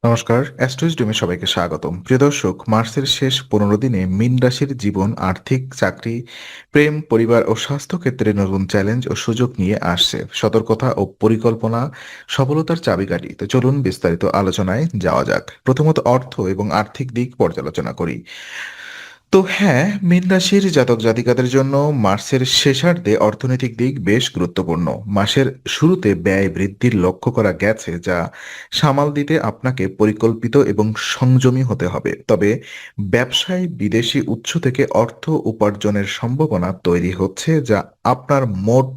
নমস্কার, অ্যাস্ট্রোইজডমে সবাইকে স্বাগতম। প্রিয় দর্শক, মার্চের শেষ 15 দিনে মীন রাশির জীবন, আর্থিক, চাকরি, প্রেম, পরিবার ও স্বাস্থ্য ক্ষেত্রে নতুন চ্যালেঞ্জ ও সুযোগ নিয়ে আসছে। সতর্কতা ও পরিকল্পনা সফলতার চাবিকাঠি। তো চলুন বিস্তারিত আলোচনায় যাওয়া যাক। প্রথমত অর্থ এবং আর্থিক দিক পর্যালোচনা করি। তো হ্যাঁ, মীন রাশির জাতক জাতিকাদের জন্য মার্চের শেষার্ধে অর্থনৈতিক দিক বেশ গুরুত্বপূর্ণ। মাসের শুরুতে ব্যয় বৃদ্ধির লক্ষ্য করা গেছে, যা সামাল দিতে আপনাকে পরিকল্পিত এবং সংযমী হতে হবে। তবে ব্যবসায় বিদেশি উৎস থেকে অর্থ উপার্জনের সম্ভাবনা তৈরি হচ্ছে, যা আপনার মোট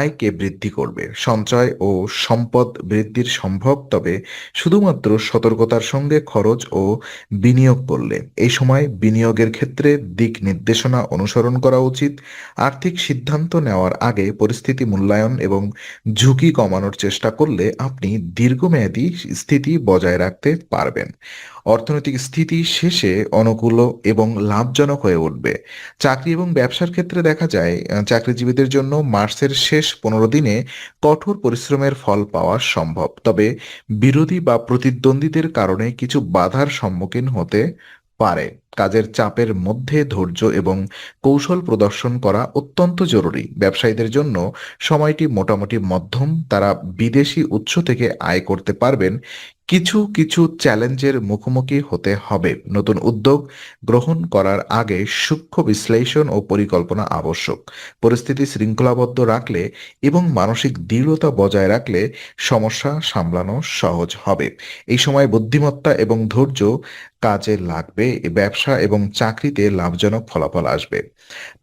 আয়কে বৃদ্ধি করবে। সঞ্চয় ও সম্পদ বৃদ্ধির সম্ভব, তবে শুধুমাত্র সতর্কতার সঙ্গে খরচ ও বিনিয়োগ করলে। এই সময় বিনিয়োগের ক্ষেত্রে দিক নির্দেশনা অনুসরণ করা উচিত। আর্থিক সিদ্ধান্ত নেওয়ার আগে পরিস্থিতি মূল্যায়ন এবং ঝুঁকি কমানোর চেষ্টা করলে আপনি দীর্ঘমেয়াদী স্থিতি বজায় রাখতে পারবেন। অর্থনৈতিক স্থিতি শেষে অনুকূল এবং লাভজনক হয়ে উঠবে। চাকরি এবং ব্যবসার ক্ষেত্রে দেখা যায়, চাকরিজীবীদের জন্য মার্চের শেষ 15 দিনে কঠোর পরিশ্রমের ফল পাওয়া সম্ভব। তবে বিরোধী বা প্রতিদ্বন্দ্বীদের কারণে কিছু বাধার সম্মুখীন হতে পারে। কাজের চাপের মধ্যে ধৈর্য এবং কৌশল প্রদর্শন করা অত্যন্ত জরুরি। ব্যবসায়ীদের জন্য সময়টি মোটামুটি মধ্যম। তারা বিদেশি উৎস থেকে আয় করতে পারবেন। কিছু কিছু চ্যালেঞ্জের মুখোমুখি হতে হবে। নতুন উদ্যোগ গ্রহণ করার আগে সূক্ষ্ম বিশ্লেষণ ও পরিকল্পনা আবশ্যক। পরিস্থিতি শৃঙ্খলাবদ্ধ রাখলে এবং মানসিক দৃঢ়তা বজায় রাখলে সমস্যা সামলানো সহজ হবে। এই সময় বুদ্ধিমত্তা এবং ধৈর্য কাজে লাগবে। ব্যবসা এবং চাকরিতে লাভজনক ফলাফল আসবে।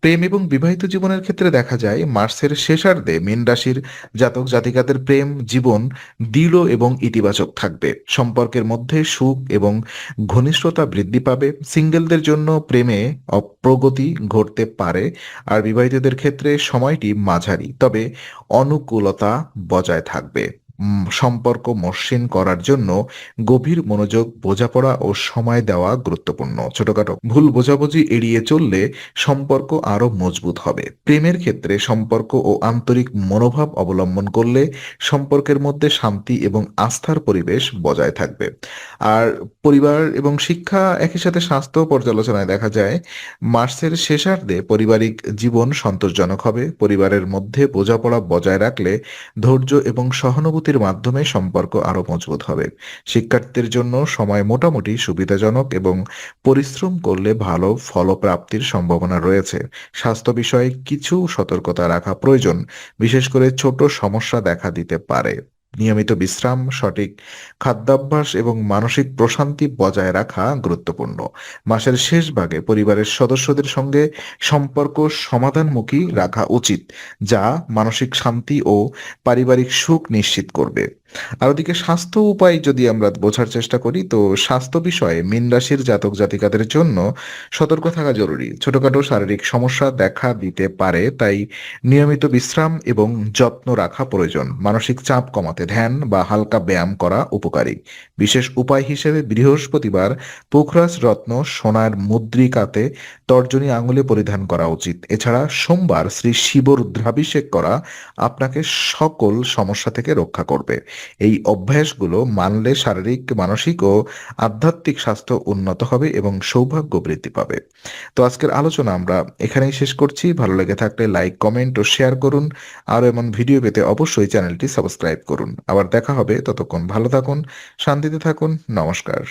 প্রেম এবং বিবাহিত জীবনের ক্ষেত্রে দেখা যায়, মার্চের শেষার্ধে মীন রাশির জাতক জাতিকাদের প্রেম জীবন দৃঢ় এবং ইতিবাচক থাকবে। সম্পর্কের মধ্যে সুখ এবং ঘনিষ্ঠতা বৃদ্ধি পাবে। সিঙ্গেলদের জন্য প্রেমে অপ্রগতি ঘটতে পারে, আর বিবাহিতদের ক্ষেত্রে সময়টি মাঝারি, তবে অনুকূলতা বজায় থাকবে। সম্পর্ক মসৃণ করার জন্য গভীর মনোযোগ, বোঝাপড়া ও সময় দেওয়া গুরুত্বপূর্ণ। ছোটখাটো ভুল বোঝাবুঝি এড়িয়ে চললে সম্পর্ক আরো মজবুত হবে। প্রেমের ক্ষেত্রে সম্পর্ক ও আন্তরিক মনোভাব অবলম্বন করলে সম্পর্কের মধ্যে শান্তি এবং আস্থার পরিবেশ বজায় থাকবে। আর পরিবার এবং শিক্ষা, একই সাথে স্বাস্থ্য পর্যালোচনায় দেখা যায়, মার্চের শেষার্ধে পারিবারিক জীবন সন্তোষজনক হবে। পরিবারের মধ্যে বোঝাপড়া বজায় রাখলে ধৈর্য এবং সহানুভূতির মাধ্যমে সম্পর্ক আরো মজবুত হবে। শিক্ষার্থীদের জন্য সময় মোটামুটি সুবিধাজনক এবং পরিশ্রম করলে ভালো ফলপ্রাপ্তির সম্ভাবনা রয়েছে। স্বাস্থ্য বিষয়ে কিছু সতর্কতা রাখা প্রয়োজন, বিশেষ করে ছোট সমস্যা দেখা দিতে পারে। নিয়মিত বিশ্রাম, সঠিক খাদ্যাভ্যাস এবং মানসিক প্রশান্তি বজায় রাখা গুরুত্বপূর্ণ। মাসের শেষ ভাগে পরিবারের সদস্যদের সঙ্গে সম্পর্ক সমাধানমুখী রাখা উচিত, যা মানসিক শান্তি ও পারিবারিক সুখ নিশ্চিত করবে। আর ওদিকে স্বাস্থ্য উপায় যদি আমরা বোঝার চেষ্টা করি, তো স্বাস্থ্য বিষয়ে মীন রাশির জাতক জাতিকাদের জন্য সতর্ক থাকা জরুরি। ছোটখাটো শারীরিক সমস্যা দেখা দিতে পারে, তাই নিয়মিত বিশ্রাম এবং যত্ন রাখা প্রয়োজন। মানসিক চাপ কমাতে ধ্যান বা হালকা ব্যায়াম করা উপকারী। বিশেষ উপায় হিসেবে বৃহস্পতিবার পোখরাজ রত্ন সোনার মুদ্রিকাতে তর্জনী আঙুলে পরিধান করা উচিত। এছাড়া সোমবার শ্রী শিব রুদ্রাভিষেক করা আপনাকে সকল সমস্যা থেকে রক্ষা করবে। এই অভ্যাসগুলো মানলে শারীরিক, মানসিক ও আধ্যাত্মিক স্বাস্থ্য উন্নত হবে এবং সৌভাগ্য বৃদ্ধি পাবে। তো আজকের আলোচনা আমরা এখানেই শেষ করছি। ভালো লেগে থাকলে লাইক, কমেন্ট ও শেয়ার করুন। আরও এমন ভিডিও পেতে অবশ্যই চ্যানেলটি সাবস্ক্রাইব করুন। আবার দেখা হবে, ততক্ষণ ভালো থাকুন, শান্তিতে থাকুন। নমস্কার।